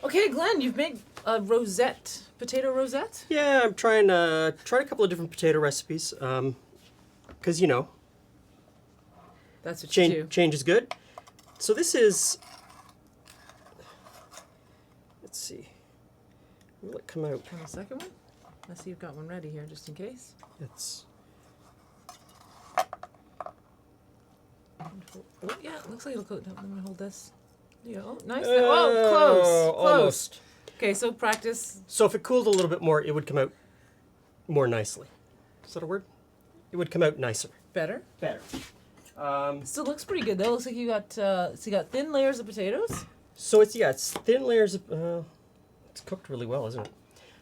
Okay, Glenn, you've made a rosette, potato rosette? Yeah, I'm trying a couple of different potato recipes, because, you know, That's what you do. change is good. So this is, let's see, will it come out? Want a second one? Let's see, you've got one ready here, just in case. It's, Oh, yeah, it looks like it'll coat. I'm gonna hold this. There you go. Oh, nice. Oh, close. almost. Okay, so practice. So if it cooled a little bit more, it would come out more nicely. Is that a word? It would come out nicer. Better. Better. Still looks pretty good though. Looks like you got so you got thin layers of potatoes. So it's thin layers of, it's cooked really well, isn't it?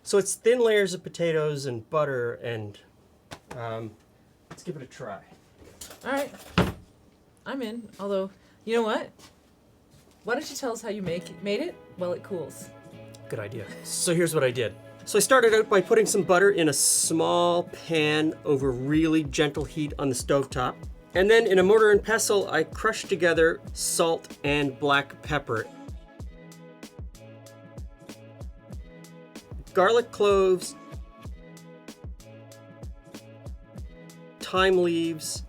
So it's thin layers of potatoes and butter and, let's give it a try. All right, I'm in. Although, you know what? Why don't you tell us how you made it while it cools? Good idea. So here's what I did. So I started out by putting some butter in a small pan over really gentle heat on the stovetop. And then in a mortar and pestle, I crushed together salt and black pepper. Garlic cloves, thyme leaves,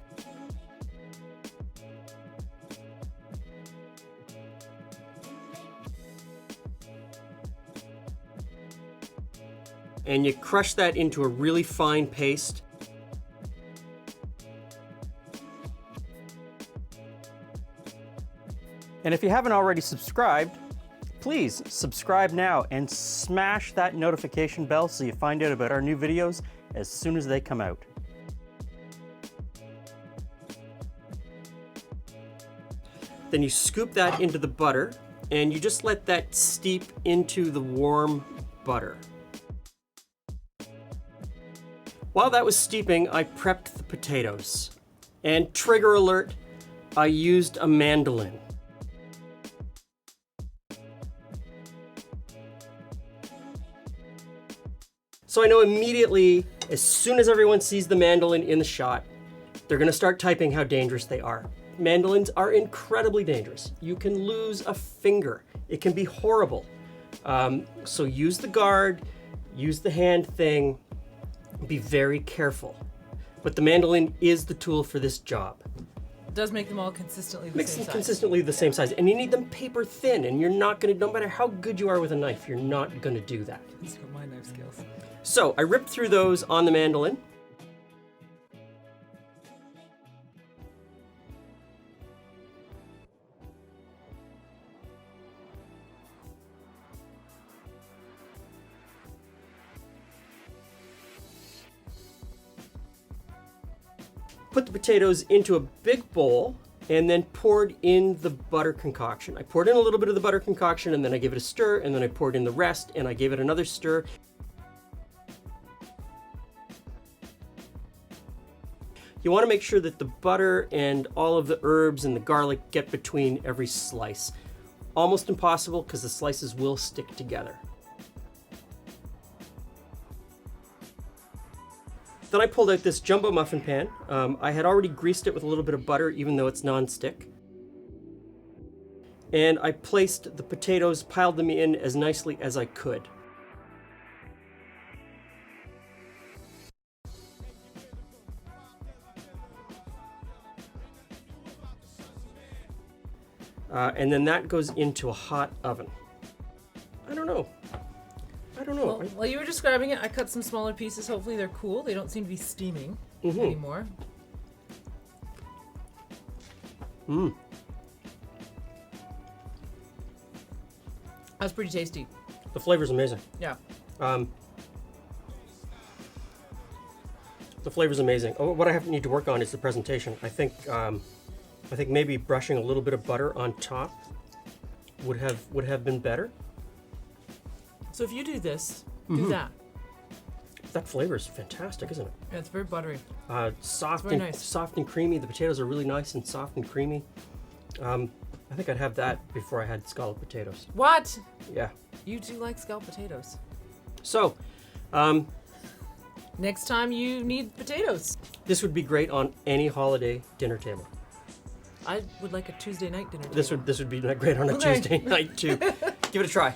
and you crush that into a really fine paste. And if you haven't already subscribed, please subscribe now and smash that notification bell so you find out about our new videos as soon as they come out. Then you scoop that into the butter and you just let that steep into the warm butter. While that was steeping, I prepped the potatoes. And trigger alert, I used a mandoline. So I know immediately, as soon as everyone sees the mandolin in the shot, they're gonna start typing how dangerous they are. Mandolins are incredibly dangerous. You can lose a finger. It can be horrible. So use the guard, use the hand thing, be very careful. But the mandolin is the tool for this job. It does make them all consistently the Makes same them size. consistently the same size. And you need them paper thin, and you're not gonna, no matter how good you are with a knife, you're not gonna do that. Let's go my knife skills. So I ripped through those on the mandolin. Put the potatoes into a big bowl and then poured in the butter concoction. I poured in a little bit of the butter concoction and then I gave it a stir and then I poured in the rest and I gave it another stir. You want to make sure that the butter and all of the herbs and the garlic get between every slice. Almost impossible because the slices will stick together. Then I pulled out this jumbo muffin pan. I had already greased it with a little bit of butter, even though it's non-stick. And I placed the potatoes, piled them in as nicely as I could. And then that goes into a hot oven. I don't know. Well, while you were describing it, I cut some smaller pieces. Hopefully they're cool. They don't seem to be steaming anymore. Mmm. That's pretty tasty. The flavor's amazing. Yeah. The flavor's amazing. Oh, what I need to work on is the presentation. I think maybe brushing a little bit of butter on top would have been better. So if you do this, do that. That flavor is fantastic, isn't it? Yeah, it's very buttery. Soft very and nice. soft and creamy. The potatoes are really nice and soft and creamy. I think I'd have that before I had scalloped potatoes. What? Yeah. You do like scalloped potatoes. So, Next time you need potatoes. this would be great on any holiday dinner table. I would like a Tuesday night dinner. This would be great on a Okay. Tuesday night too. Give it a try.